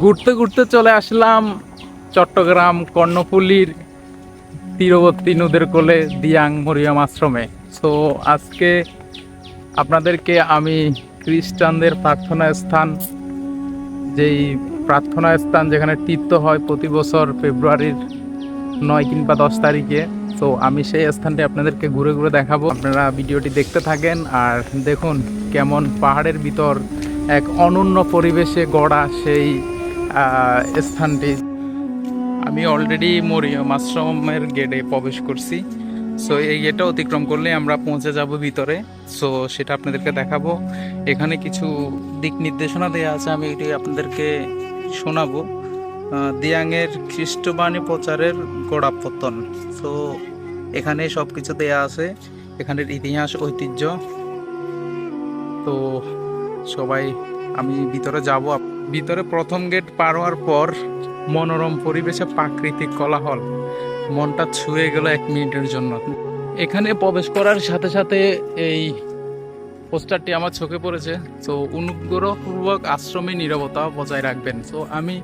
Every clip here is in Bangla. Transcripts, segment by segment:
ঘুরতে ঘুরতে চলে আসলাম চট্টগ্রাম কর্ণফুলীর তীরবর্তী নদের কোলে দিয়াং মরিয়ম আশ্রমে। সো আজকে আপনাদেরকে আমি খ্রিস্টানদের প্রার্থনা স্থান, যেই প্রার্থনা স্থান যেখানে তীর্থ হয় প্রতি বছর ফেব্রুয়ারির 9 কিংবা 10 তারিখে, তো আমি সেই স্থানটি আপনাদেরকে ঘুরে ঘুরে দেখাবো। আপনারা ভিডিওটি দেখতে থাকেন আর দেখুন কেমন পাহাড়ের ভিতর এক অনন্য পরিবেশে গড়া সেই স্থানটি। আমি অলরেডি মরিয়ম আশ্রমের গেটে প্রবেশ করছি। সো এই গেটটা অতিক্রম করলে আমরা পৌঁছে যাব ভিতরে। সো সেটা আপনাদেরকে দেখাবো। এখানে কিছু দিক নির্দেশনা দেওয়া আছে, আমি এটি আপনাদেরকে শোনাবো। দিয়াংয়ের খ্রিস্টবাণী প্রচারের গোড়াপত্তন। সো এখানে সব কিছু দেওয়া আছে, এখানের ইতিহাস ঐতিহ্য। তো সবাই আমি ভিতরে যাব। ভিতরে প্রথম গেট পার হওয়ার পর মনোরম পরিবেশে প্রাকৃতিক কোলাহল মনটা ছুঁয়ে গেল 1 মিনিটের জন্য। এখানে প্রবেশ করার সাথে সাথে এই পোস্টারটি আমার চোখে পড়েছে। তো অনুগ্রহপূর্বক আশ্রমে নীরবতা বজায় রাখবেন। তো আমি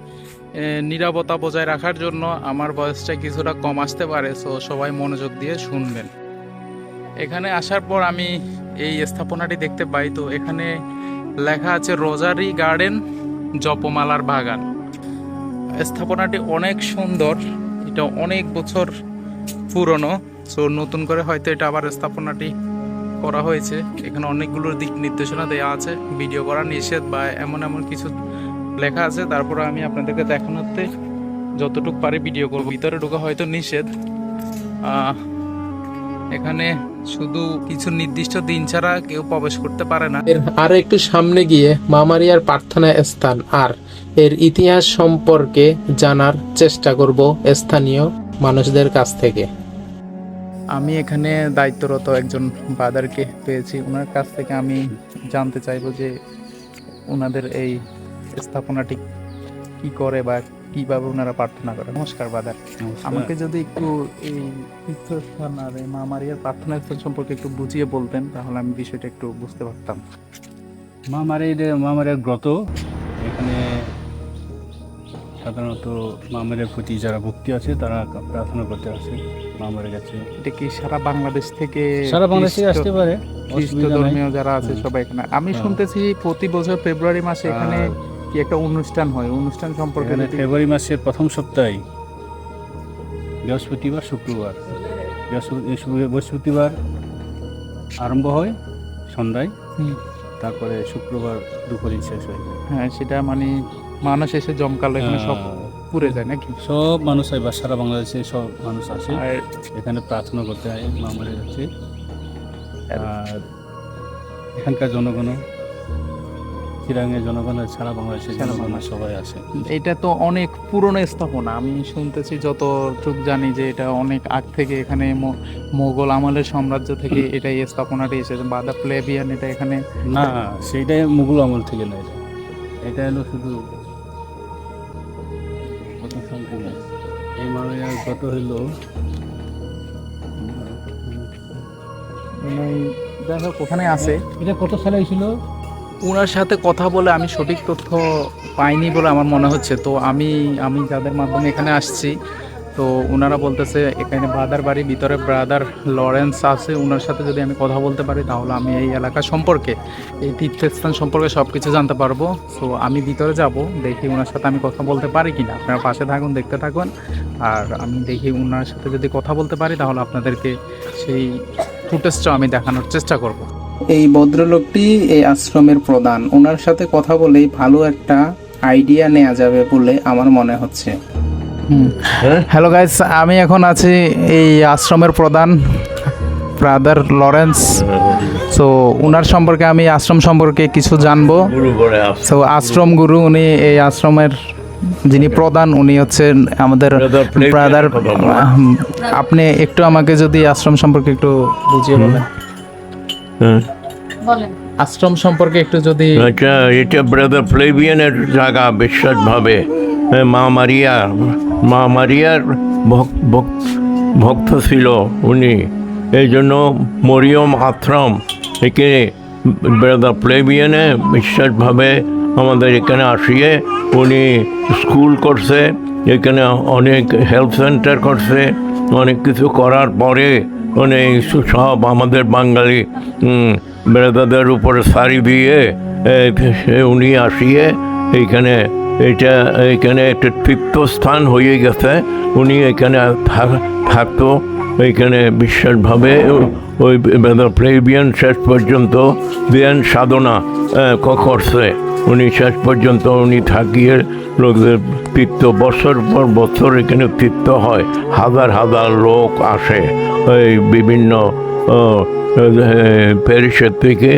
নীরবতা বজায় রাখার জন্য আমার বয়সটা কিছুটা কম আসতে পারে, সো সবাই মনোযোগ দিয়ে শুনবেন। এখানে আসার পর আমি এই স্থাপনাটি দেখতে পাই। তো এখানে লেখা আছে রোজারি গার্ডেন জপমালার বাগান। স্থাপনাটি অনেক সুন্দর, এটা অনেক বছর পুরনো। সো নতুন করে হয়তো এটা আবার স্থাপনাটি করা হয়েছে। এখানে অনেকগুলো দিক নির্দেশনা দেওয়া আছে, ভিডিও করা নিষেধ বা এমন এমন কিছু লেখা আছে। তারপরে আমি আপনাদেরকে দেখানোতে যতটুকু পারি ভিডিও করব। ভিতরে ঢোকা হয়তো নিষেধ। এখানে শুধু কিছু নির্দিষ্ট দিন ছাড়া কেউ প্রবেশ করতে পারে না। আর একটু সামনে গিয়ে মা মারিয়ার প্রার্থনা স্থান আর এর ইতিহাস সম্পর্কে জানার চেষ্টা করব স্থানীয় মানুষদের কাছ থেকে। আমি এখানে দায়িত্বরত একজন বাদারকে পেয়েছি, ওনার কাছ থেকে আমি জানতে চাইবো যে ওনাদের এই স্থাপনাটি কি করে বা কিভাবে ওনারা প্রার্থনা করে। নমস্কার বাদার, আমাকে যদি একটু এই তীর্থস্থান আর এই মা মারিয়ার প্রার্থনা স্থান সম্পর্কে একটু বুঝিয়ে বলতেন, তাহলে আমি বিষয়টা একটু বুঝতে পারতাম। মা মারিয়ার ব্রত, এখানে সাধারণত মা মারিয়ার প্রতি যারা ভক্তি আছে তারা প্রার্থনা করতে আসে মা মারিয়ার কাছে। এটা কি সারা বাংলাদেশ থেকে আসতে পারে, খ্রিস্ট ধর্মীয় যারা আছে সবাই এখানে। আমি শুনতেছি প্রতি বছর ফেব্রুয়ারি মাসে এখানে কি একটা অনুষ্ঠান হয়, অনুষ্ঠান সম্পর্কে। ফেব্রুয়ারি মাসের প্রথম সপ্তাহে বৃহস্পতিবার শুক্রবার, বৃহস্পতিবার আরম্ভ হয় সন্ধ্যায়, তারপরে শুক্রবার দুপুরে শেষ হয়ে যায়। হ্যাঁ, সেটা মানে মানুষ এসে জমকালো এখানে সব পুরে যায় নাকি? সব মানুষ হয় বা সারা বাংলাদেশে সব মানুষ আসে আর এখানে প্রার্থনা করতে হয় মা মারিয়ার কাছে। আর এখানকার জনগণ, চিরাঙের জনগণ, সারা বাংলাদেশের জনগণ সবাই আসে। এটা তো অনেক পুরনো স্থাপনা, আমি শুনতেছি যতটুকু জানি যে এটা অনেক আগ থেকে এখানে মোগল আমলের সাম্রাজ্য থেকে এটা এই স্থাপনাটি এসেছে। বাদা প্লেবিয়ান এটা এখানে না, সেইটাই মুঘল আমল থেকে না, এটা হলো শুধু এই মারিয়ার গত হইলো দেখো ওখানে আছে। এটা কত সালে হয়েছিল? ওনার সাথে কথা বলে আমি সঠিক তথ্য পাইনি বলে আমার মনে হচ্ছে। তো আমি যাদের মাধ্যমে এখানে আসছি, তো ওনারা বলতেছে এখানে ব্রাদার বাড়ি ভিতরে ব্রাদার লরেন্স আছে, ওনার সাথে যদি আমি কথা বলতে পারি তাহলে আমি এই এলাকা সম্পর্কে, এই তীর্থস্থান সম্পর্কে সব কিছু জানতে পারবো। সো আমি ভিতরে যাব, দেখি ওনার সাথে আমি কথা বলতে পারি কিনা। আপনারা পাশে থাকুন, দেখতে থাকুন, আর আমি দেখি ওনার সাথে যদি কথা বলতে পারি তাহলে আপনাদেরকে সেই ফুটেজটা আমি দেখানোর চেষ্টা করব। এই ভদ্রলোকটি এই আশ্রমের প্রধান, ওনার সাথে কথা বলেই ভালো একটা আইডিয়া নেওয়া যাবে বলে আমার মনে হচ্ছে। হ্যালো গাইস, আমি এখন আছি এই আশ্রমের প্রধান ব্রাদার লরেন্স। সো ওনার সম্পর্কে আমি আশ্রম সম্পর্কে কিছু জানবো। সো আশ্রম গুরু, উনি এই আশ্রমের যিনি প্রধান, উনি হচ্ছেন আমাদের ব্রাদার। আপনি একটু আমাকে যদি আশ্রম সম্পর্কে একটু বুঝিয়ে বলেন। আশ্রম সম্পর্কে একটু যদি। আচ্ছা, এটা ব্রাদার প্লেবিয়ানের জায়গা বিশেষভাবে মা মারিয়ার ভক্ত ছিল উনি। এই জন্য মরিয়ম আশ্রম একে ব্রাদার প্লেবিয়ানে বিশেষভাবে আমাদের এখানে আসিয়ে উনি স্কুল করছে, এখানে অনেক হেলথ সেন্টার করছে। অনেক কিছু করার পরে অনেক সব আমাদের বাঙালি ব্রাদারদের উপরে সারি দিয়ে উনি আসিয়ে এইখানে এখানে একটা তীর্থস্থান হয়ে গেছে। উনি এখানে থাকতো, এইখানে বিশেষভাবে ওই প্লেবিয়ান শেষ পর্যন্ত ধ্যান সাধনা করছে। উনি শেষ পর্যন্ত উনি থাকিয়ে লোকদের তীর্থ বছর পর বছর এখানে তীর্থ হয়, হাজার হাজার লোক আসে এই বিভিন্ন প্যারিসের থেকে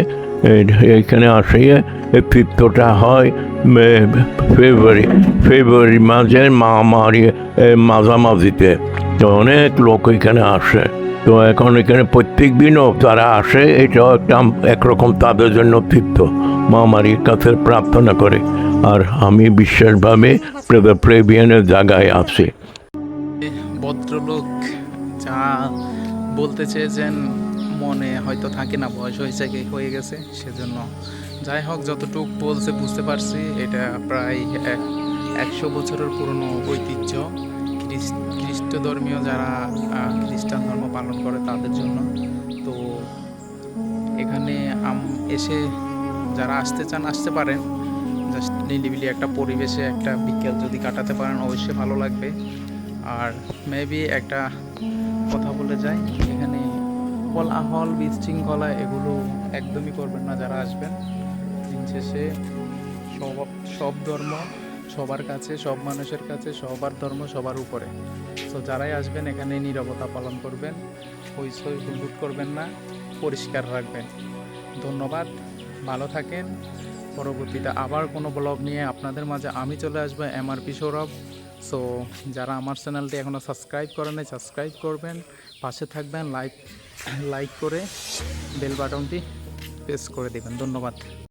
এখানে আসিয়ে এই তীর্থটা হয় ফেব্রুয়ারি মাঝে মাঝামাঝিতে। তো অনেক লোক এখানে আসে। তো এখন এখানে প্রত্যেক দিনও তারা আসে, এটাও একটা একরকম তাদের জন্য তীর্থ, মা মারির কাছে প্রার্থনা করে। আর আমি বিশেষভাবে প্লেবিয়ানের জায়গায় আছি। ভদ্রলোক যা বলতে চেয়েছেন মনে হয়তো থাকে না, বয়স হয়ে গেছে সেজন্য। যাই হোক, যতটুকু বলছে বুঝতে পারছি। এটা প্রায় 100 বছরের পুরনো ঐতিহ্য, খ্রিস্ট ধর্মীয় যারা খ্রিস্টান ধর্ম পালন করে তাদের জন্য। তো এখানে এসে যারা আসতে চান আসতে পারেন। জাস্ট নিরিবিলি একটা পরিবেশে একটা বিকেল যদি কাটাতে পারেন অবশ্যই ভালো লাগবে। আর মেবি একটা কথা বলে যাই, এখানে কোলাহল বিশৃঙ্খলা এগুলো একদমই করবেন না যারা আসবেন। দিন শেষে সব ধর্ম সবার কাছে, সব মানুষের কাছে, সবার ধর্ম সবার উপরে। তো যারাই আসবেন এখানে নীরবতা পালন করবেন, হইচই হুল্লোড় করবেন না, পরিষ্কার রাখবেন। ধন্যবাদ, ভালো থাকেন। পরবর্তীতে আবার কোনো ব্লগ নিয়ে আপনাদের মাঝে আমি চলে আসবো, এমআরপি সৌরভ। সো যারা আমার চ্যানেলটি এখনও সাবস্ক্রাইব করেন নাই সাবস্ক্রাইব করবেন, পাশে থাকবেন, লাইক করে বেল বাটনটি প্রেস করে দেবেন। ধন্যবাদ।